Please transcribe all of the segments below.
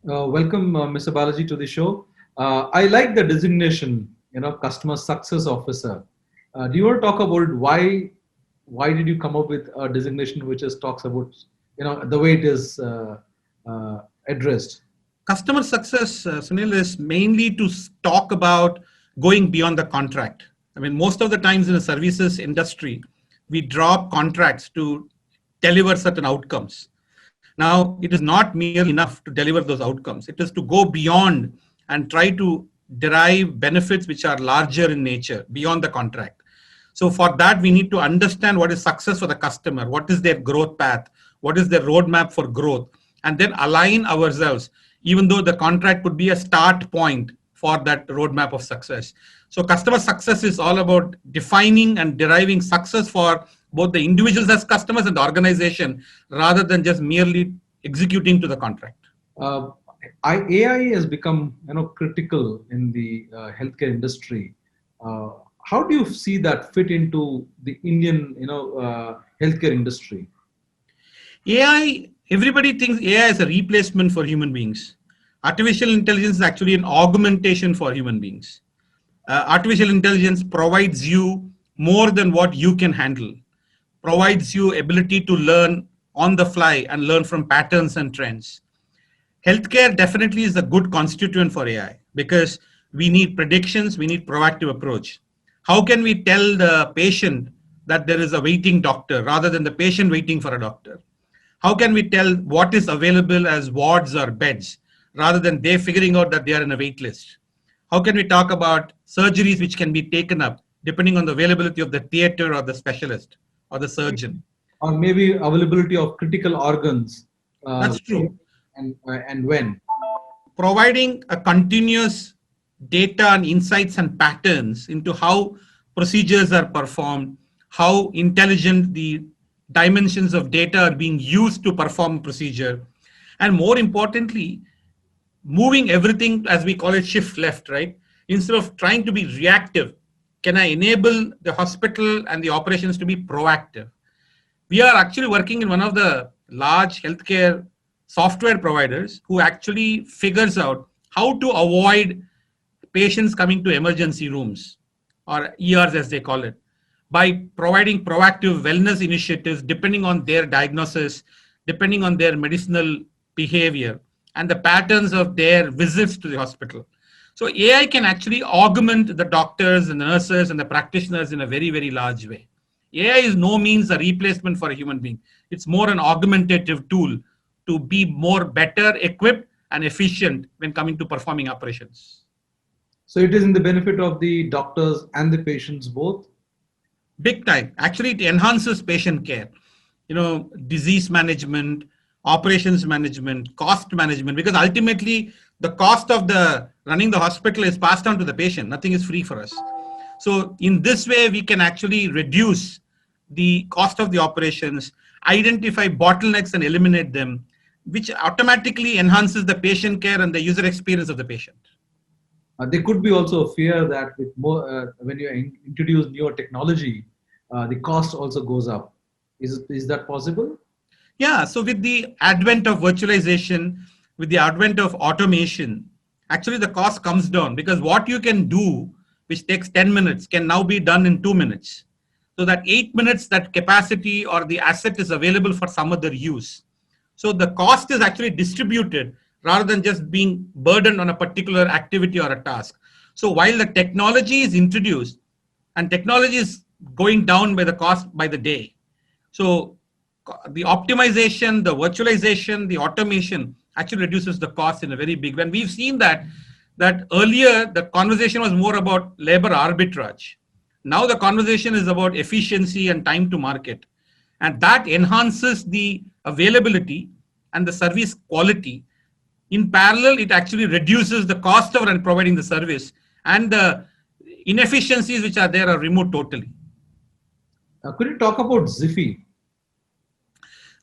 Welcome, Mr. Balaji, to the show. I like the designation, customer success officer. Do you want to talk about why did you come up with a designation which is talks about, the way it is addressed? Customer success, Sunil, is mainly to talk about going beyond the contract. I mean, most of the times in the services industry, we draw up contracts to deliver certain outcomes. Now, it is not merely enough to deliver those outcomes. It is to go beyond and try to derive benefits which are larger in nature beyond the contract. So for that, we need to understand what is success for the customer, what is their growth path, what is their roadmap for growth, and then align ourselves, even though the contract could be a start point for that roadmap of success. So customer success is all about defining and deriving success for both the individuals as customers and the organization, rather than just merely executing to the contract. Uh, AI has become, critical in the healthcare industry. Uh, how do you see that fit into the Indian, healthcare industry? AI, everybody thinks AI is a replacement for human beings. Artificial intelligence is actually an augmentation for human beings. Artificial intelligence provides you more than what you can handle, provides you ability to learn on the fly and learn from patterns and trends. Healthcare definitely is a good constituent for AI because we need predictions, we need proactive approach. How can we tell the patient that there is a waiting doctor rather than the patient waiting for a doctor? How can we tell what is available as wards or beds rather than they figuring out that they are in a wait list? How can we talk about surgeries which can be taken up depending on the availability of the theater or the specialist or the surgeon? Or maybe availability of critical organs, That's true. and when. Providing a continuous data and insights and patterns into how procedures are performed, how intelligent the dimensions of data are being used to perform a procedure, and more importantly, moving everything, as we call it, shift left, right? Instead of trying to be reactive, can I enable the hospital and the operations to be proactive? We are actually working in one of the large healthcare software providers who actually figures out how to avoid patients coming to emergency rooms or ERs as they call it by providing proactive wellness initiatives depending on their diagnosis, depending on their medicinal behavior and the patterns of their visits to the hospital. So AI can actually augment the doctors and the nurses and the practitioners in a very, very large way. AI is no means a replacement for a human being. It's more an augmentative tool to be more better equipped and efficient when coming to performing operations. So it is in the benefit of the doctors and the patients both. Big time. Actually, it enhances patient care, disease management, operations management, cost management, because ultimately the cost of the running the hospital is passed on to the patient. Nothing is free for us. So in this way, we can actually reduce the cost of the operations, identify bottlenecks and eliminate them, which automatically enhances the patient care and the user experience of the patient. There could be also a fear that with more, when you introduce newer technology, the cost also goes up. Is that possible? Yeah, so with the advent of virtualization, with the advent of automation, actually the cost comes down because what you can do, which takes 10 minutes, can now be done in 2 minutes. So that 8 minutes, that capacity or the asset is available for some other use. So the cost is actually distributed rather than just being burdened on a particular activity or a task. So while the technology is introduced and technology is going down by the cost by the day, so the optimization, the virtualization, the automation actually reduces the cost in a very big way. And we've seen that earlier the conversation was more about labor arbitrage. Now the conversation is about efficiency and time to market. And that enhances the availability and the service quality. In parallel, it actually reduces the cost of providing the service, and the inefficiencies which are there are removed totally. Could you talk about Ziffy?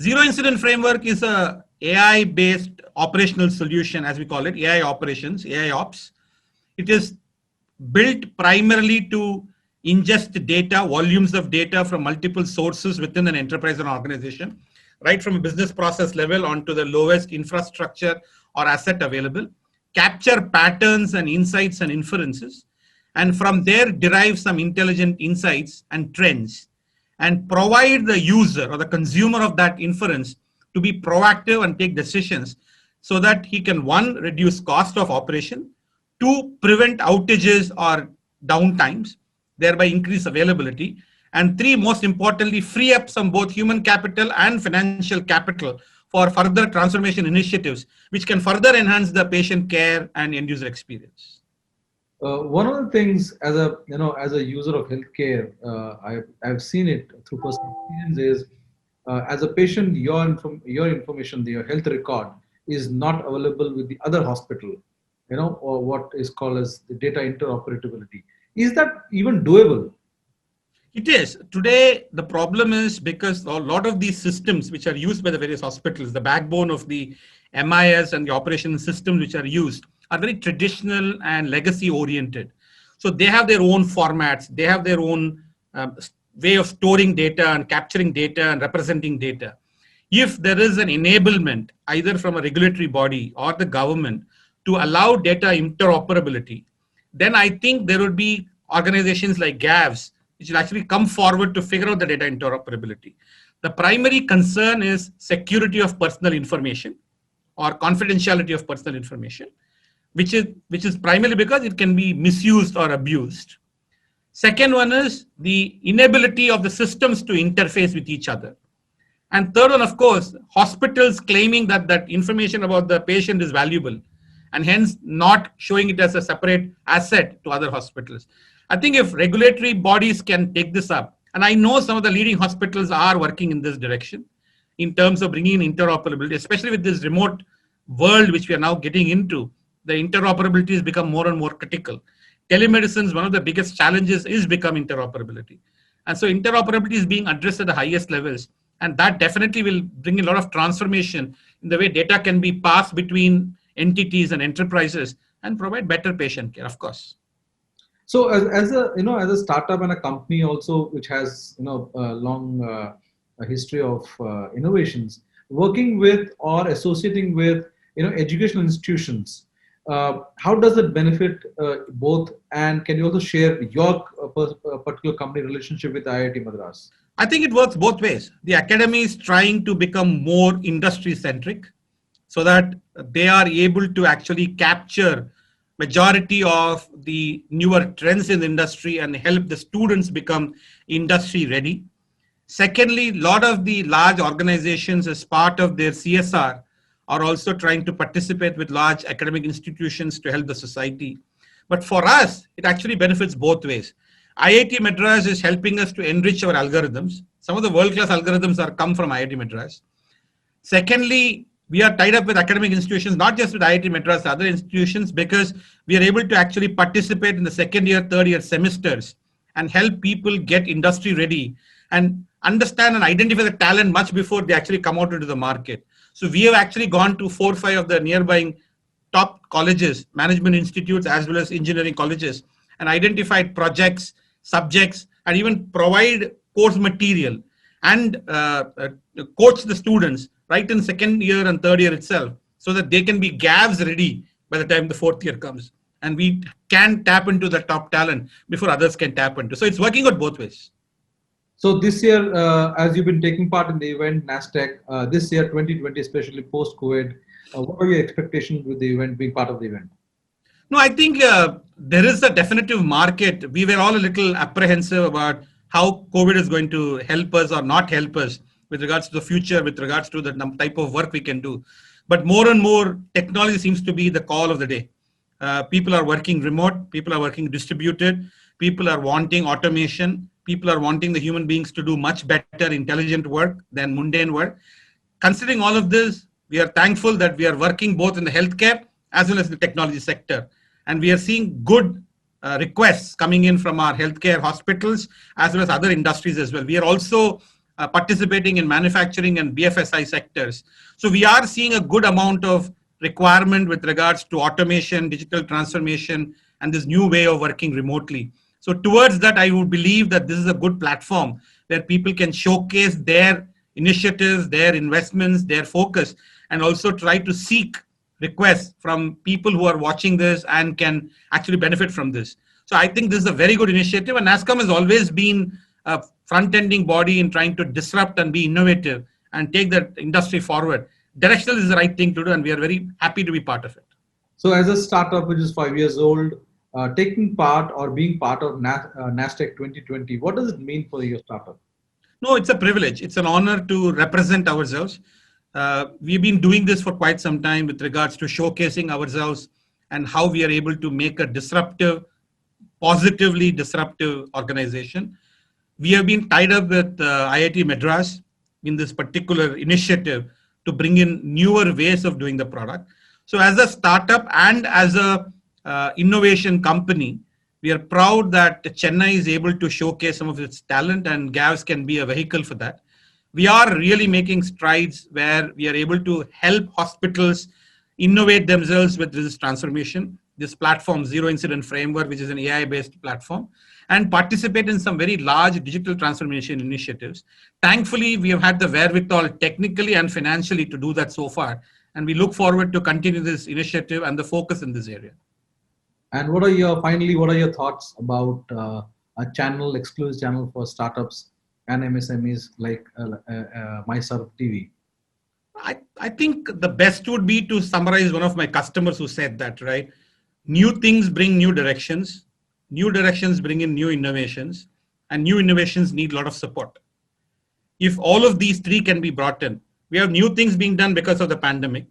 Zero incident framework is a AI based operational solution, as we call it, AI operations, AI ops. It is built primarily to ingest data, volumes of data from multiple sources within an enterprise and organization, right from a business process level onto the lowest infrastructure or asset available, capture patterns and insights and inferences, and from there derive some intelligent insights and trends, and provide the user or the consumer of that inference to be proactive and take decisions so that he can, one, reduce cost of operation, two, prevent outages or downtimes, thereby increase availability, and three, most importantly, free up some both human capital and financial capital for further transformation initiatives, which can further enhance the patient care and end user experience. One of the things, as a user of healthcare, I've seen it through personal experience is, as a patient, your information, your health record is not available with the other hospital, or what is called as the data interoperability. Is that even doable? It is. Today, the problem is because a lot of these systems which are used by the various hospitals, the backbone of the MIS and the operation systems which are used, are very traditional and legacy oriented. So they have their own formats, they have their own way of storing data and capturing data and representing data. If there is an enablement, either from a regulatory body or the government, to allow data interoperability, then I think there would be organizations like GAVs which will actually come forward to figure out the data interoperability. The primary concern is security of personal information or confidentiality of personal information, which is primarily because it can be misused or abused. Second one is the inability of the systems to interface with each other. And third one, of course, hospitals claiming that information about the patient is valuable and hence not showing it as a separate asset to other hospitals. I think if regulatory bodies can take this up, and I know some of the leading hospitals are working in this direction in terms of bringing in interoperability, especially with this remote world which we are now getting into, the interoperability has become more and more critical. Telemedicine, one of the biggest challenges is becoming interoperability. And so interoperability is being addressed at the highest levels. And that definitely will bring a lot of transformation in the way data can be passed between entities and enterprises and provide better patient care, of course. So as a startup and a company also, which has a long history of innovations, working with or associating with educational institutions, how does it benefit both? And can you also share your particular company relationship with IIT Madras? I think it works both ways. The academy is trying to become more industry centric so that they are able to actually capture majority of the newer trends in the industry and help the students become industry ready. Secondly, a lot of the large organizations as part of their CSR are also trying to participate with large academic institutions to help the society. But for us, it actually benefits both ways. IIT Madras is helping us to enrich our algorithms. Some of the world-class algorithms are come from IIT Madras. Secondly, we are tied up with academic institutions, not just with IIT Madras, other institutions, because we are able to actually participate in the second year, third year semesters and help people get industry ready and understand and identify the talent much before they actually come out into the market. So we have actually gone to 4 or 5 of the nearby top colleges, management institutes, as well as engineering colleges, and identified projects, subjects, and even provide course material and coach the students right in second year and third year itself so that they can be GAVs ready by the time the fourth year comes. And we can tap into the top talent before others can tap into. So it's working out both ways. So this year, as you've been taking part in the event, NASDAQ, this year, 2020, especially post-COVID, what are your expectations with the event, being part of the event? No, I think there is a definitive market. We were all a little apprehensive about how COVID is going to help us or not help us with regards to the future, with regards to the type of work we can do. But more and more, technology seems to be the call of the day. People are working remote, people are working distributed, people are wanting automation, people are wanting the human beings to do much better intelligent work than mundane work. Considering all of this, we are thankful that we are working both in the healthcare as well as the technology sector. And we are seeing good requests coming in from our healthcare hospitals as well as other industries as well. We are also participating in manufacturing and BFSI sectors. So we are seeing a good amount of requirement with regards to automation, digital transformation, and this new way of working remotely. So towards that, I would believe that this is a good platform where people can showcase their initiatives, their investments, their focus, and also try to seek requests from people who are watching this and can actually benefit from this. So I think this is a very good initiative, and NASSCOM has always been a front-ending body in trying to disrupt and be innovative and take the industry forward. Directional is the right thing to do, and we are very happy to be part of it. So, as a startup which is 5 years old, taking part or being part of NASDAQ 2020, what does it mean for your startup? No, it's a privilege. It's an honor to represent ourselves. We've been doing this for quite some time with regards to showcasing ourselves and how we are able to make a disruptive, positively disruptive organization. We have been tied up with IIT Madras in this particular initiative to bring in newer ways of doing the product. So as a startup and as a innovation company, we are proud that Chennai is able to showcase some of its talent, and GAVS can be a vehicle for that. We are really making strides where we are able to help hospitals innovate themselves with this transformation, this platform, Zero Incident Framework, which is an AI-based platform, and participate in some very large digital transformation initiatives. Thankfully, we have had the wherewithal technically and financially to do that so far, and we look forward to continue this initiative and the focus in this area. And what are your thoughts about a channel, exclusive channel for startups and MSMEs like MyServe TV? I think the best would be to summarize one of my customers who said that, right? New things bring new directions bring in new innovations, and new innovations need a lot of support. If all of these three can be brought in, we have new things being done because of the pandemic.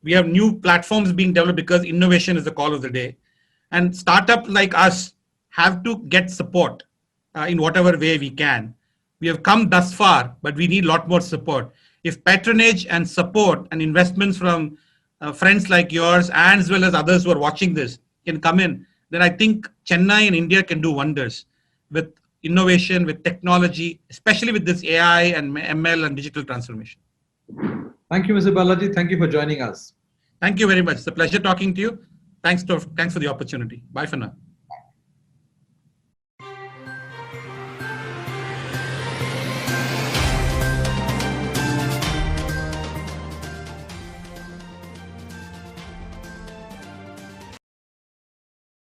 We have new platforms being developed because innovation is the call of the day. And startups like us have to get support in whatever way we can. We have come thus far, but we need a lot more support. If patronage and support and investments from friends like yours, and as well as others who are watching this, can come in, then I think Chennai and India can do wonders with innovation, with technology, especially with this AI and ML and digital transformation. Thank you, Mr. Balaji. Thank you for joining us. Thank you very much. It's a pleasure talking to you. Thanks for the opportunity. Bye for now.